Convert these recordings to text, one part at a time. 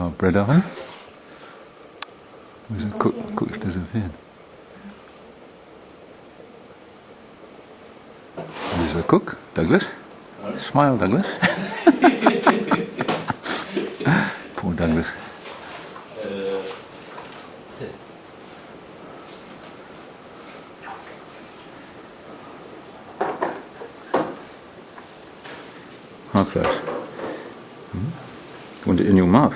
our bread oven. Where's the cook? The cook's disappeared. There's the cook, Douglas. Smile, Douglas. Poor Douglas. How close? Want it in your mouth?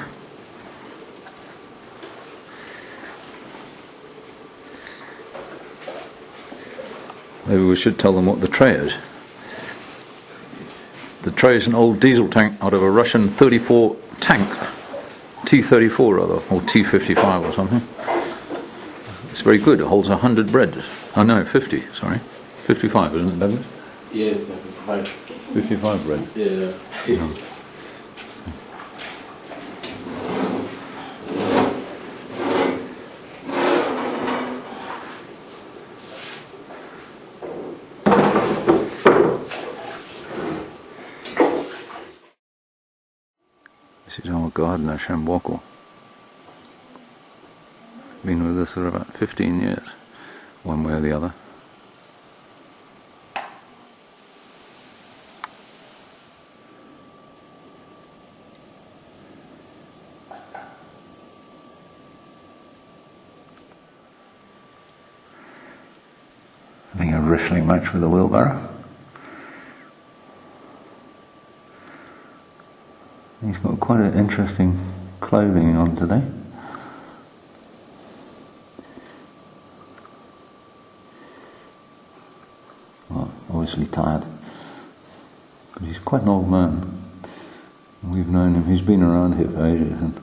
Maybe we should tell them what the tray is. The tray is an old diesel tank out of a Russian 34 tank, T-34 rather, or T-55 or something. It's very good. It holds 100 breads. Oh no, 50. Sorry, 55, isn't it, Douglas? Yes, 55. 55 bread. Yeah. No. This is our gardener, Shambwako. Been with us for about 15 years, one way or the other. Having a wrestling match with a wheelbarrow. He's got quite an interesting clothing on today. Well, obviously tired. But he's quite an old man. We've known him, he's been around here for ages. And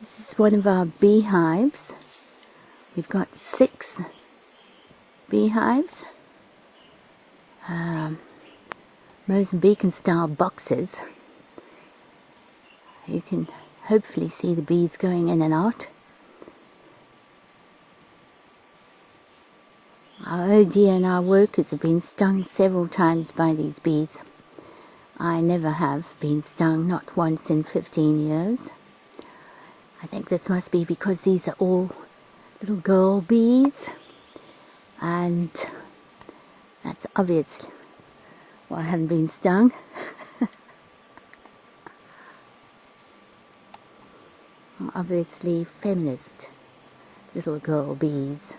this is one of our beehives. We've got 6 beehives, Mozambican style boxes. You can hopefully see the bees going in and out. Our OD and our workers have been stung several times by these bees. I never have been stung, not once in 15 years. I think this must be because these are all little girl bees, and that's obvious why I haven't been stung. Obviously feminist little girl bees.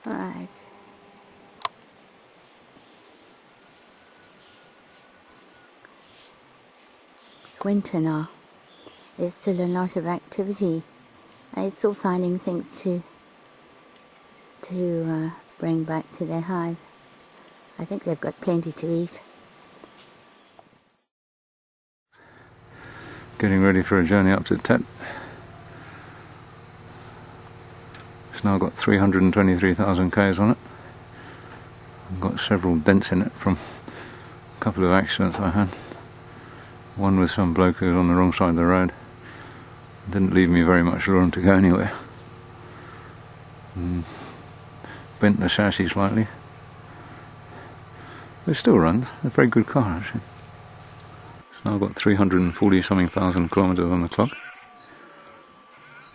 Right. It's winter now. There's still a lot of activity. They're still finding things to bring back to their hive. I think they've got plenty to eat. getting ready for a journey up to Tet. It's now got 323,000 k's on it. I've got several dents in it from a couple of accidents I had. One with some bloke who was on the wrong side of the road. Didn't leave me very much room to go anywhere. Bent the chassis slightly. It still runs. It's a very good car actually. It's now got 340 something thousand kilometres on the clock.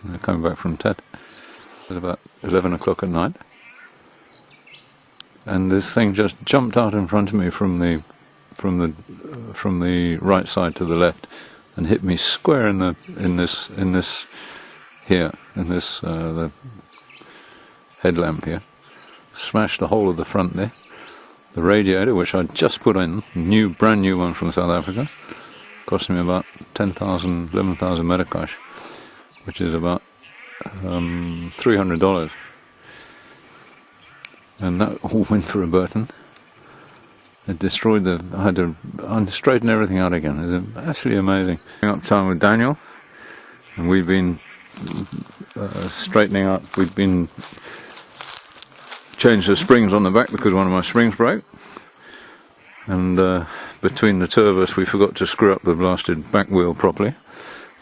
And they're coming back from Tet at about 11 o'clock at night. And this thing just jumped out in front of me from the right side to the left and hit me square in the headlamp here. Smashed the whole of the front there. The radiator, which I just put in, brand new one from South Africa, cost me about 10,000, 11,000 Metakash, which is about $300. And that all went for a Burton. It destroyed I had to straighten everything out again. It's absolutely amazing. Up time with Daniel, and we've been straightening out. We've been changed the springs on the back because one of my springs broke, and between the two of us we forgot to screw up the blasted back wheel properly,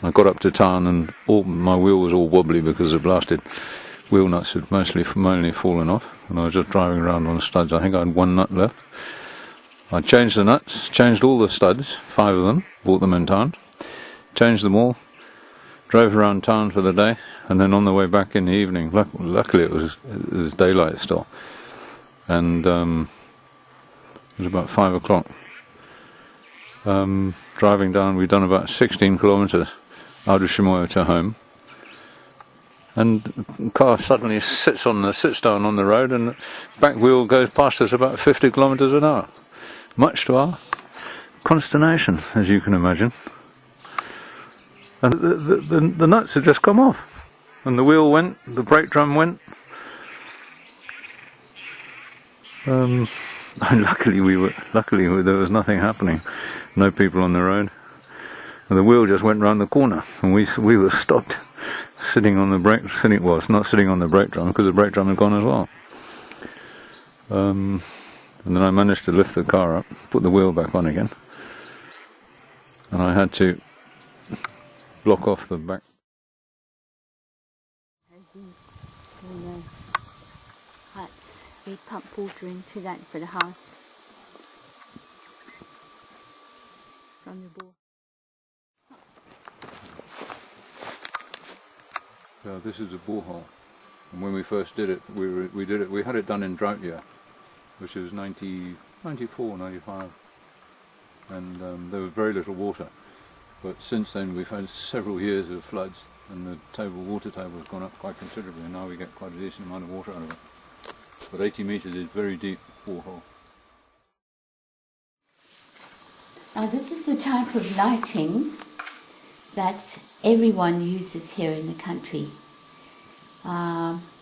I got up to town and my wheel was all wobbly because the blasted wheel nuts had mainly fallen off, and I was just driving around on studs. I think I had one nut left. I changed the nuts, changed all the studs, 5 of them, bought them in town, changed them all, drove around town for the day, and then on the way back in the evening, luckily it was daylight still, and it was about 5 o'clock. Driving down, we'd done about 16 kilometres out of Shimoyo to home, and the car suddenly sits down on the road, and the back wheel goes past us about 50 kilometres an hour, much to our consternation, as you can imagine. And the nuts had just come off, and the wheel went, the brake drum went. And luckily there was nothing happening, no people on the road. And the wheel just went round the corner, and we were stopped, sitting on the brake. Not sitting on the brake drum, because the brake drum had gone as well. And then I managed to lift the car up, put the wheel back on again, and I had to block off the back. We pump water into that for the house from the bore. So this is a borehole, and when we first did it, we had it done in drought year, which was 94, 95, and there was very little water. But since then we've had several years of floods, and the water table has gone up quite considerably, and now we get quite a decent amount of water out of it. But 80 metres is very deep borehole. Now this is the type of lighting that everyone uses here in the country.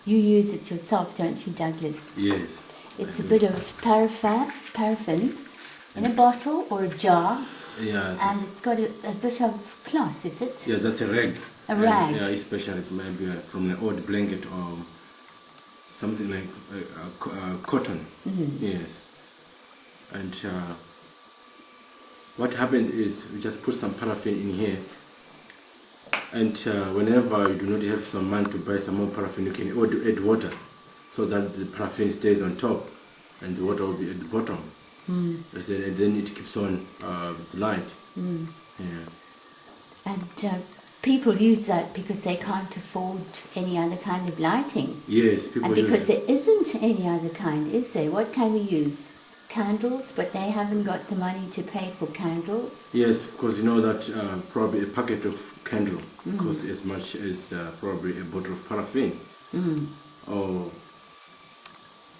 You use it yourself, don't you, Douglas? Yes. It's a bit of paraffin in a bottle or a jar. Yes. And it's got a bit of cloth, is it? Yeah, that's a rag. A rag. Yeah, especially maybe from an old blanket or something like cotton. Mm-hmm. Yes. And what happened is we just put some paraffin in here, and whenever you do not have some money to buy some more paraffin, you can add water so that the paraffin stays on top and the water will be at the bottom. And then it keeps on the light. Yeah. And people use that because they can't afford any other kind of lighting. Yes, people use it. And because there isn't any other kind, is there? What can we use? Candles, but they haven't got the money to pay for candles. Yes, because you know that probably a packet of candle costs as much as probably a bottle of paraffin. Oh,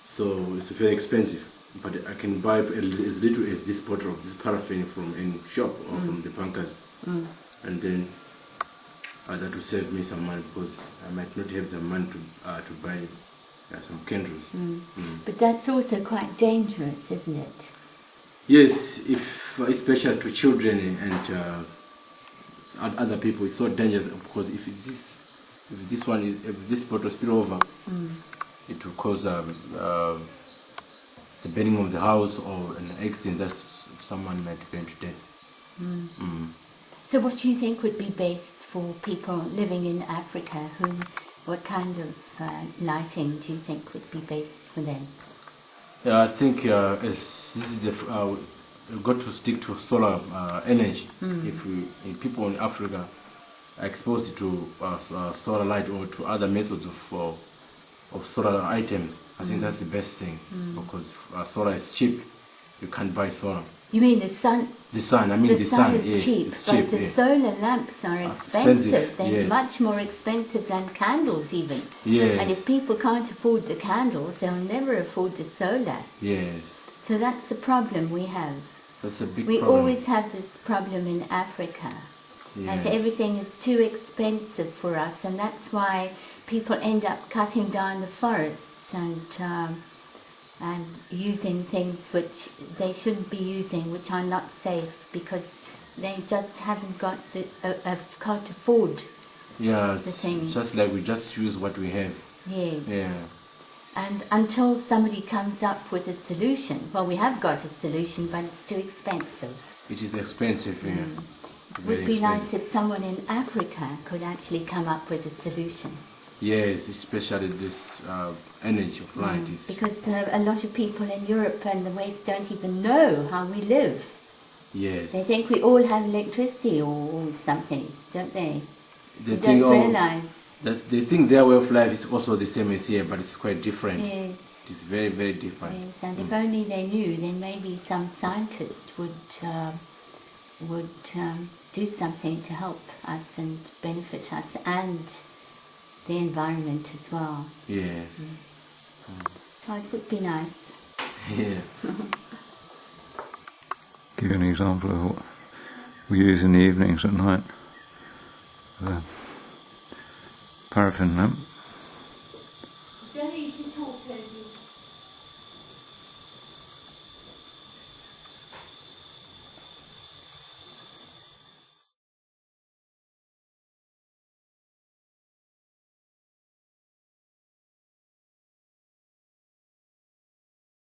so it's very expensive. But I can buy as little as this bottle of this paraffin from any shop or from the bankers, and then that will save me some money, because I might not have the money to buy some candles. But that's also quite dangerous, isn't it? Yes, especially to children and other people, it's so dangerous, because if this bottle spill over, it will cause the burning of the house or an accident that someone might burn to death. So what do you think would be best for people living in Africa? What kind of lighting do you think would be best for them? Yeah, I think this is we've got to stick to solar energy. If people in Africa are exposed to solar light or to other methods of solar items, I think that's the best thing, because solar is cheap. You can't buy solar. You mean the sun? The sun, the sun is cheap, but the solar lamps are expensive. They're much more expensive than candles even. Yes. And if people can't afford the candles, they'll never afford the solar. Yes. So that's the problem we have. That's a big problem. We problem. always have this problem in Africa. Yes. That everything is too expensive for us, and that's why people end up cutting down the forests and using things which they shouldn't be using, which are not safe, because they just haven't got can't afford the things. Just like we just use what we have. Yes. Yeah. And until somebody comes up with a solution, well, we have got a solution, but it's too expensive. It is expensive, yeah. It would be nice if someone in Africa could actually come up with a solution. Yes, especially this energy of light is... Because a lot of people in Europe and the West don't even know how we live. Yes. They think we all have electricity or something, don't they? They don't realise. They think their way of life is also the same as here, but it's quite different. Yes. It's very, very different. Yes, and if only they knew, then maybe some scientist would do something to help us and benefit us and the environment as well. Yes. So it would be nice. Yeah. Give you an example of what we use in the evenings at night. The paraffin lamp.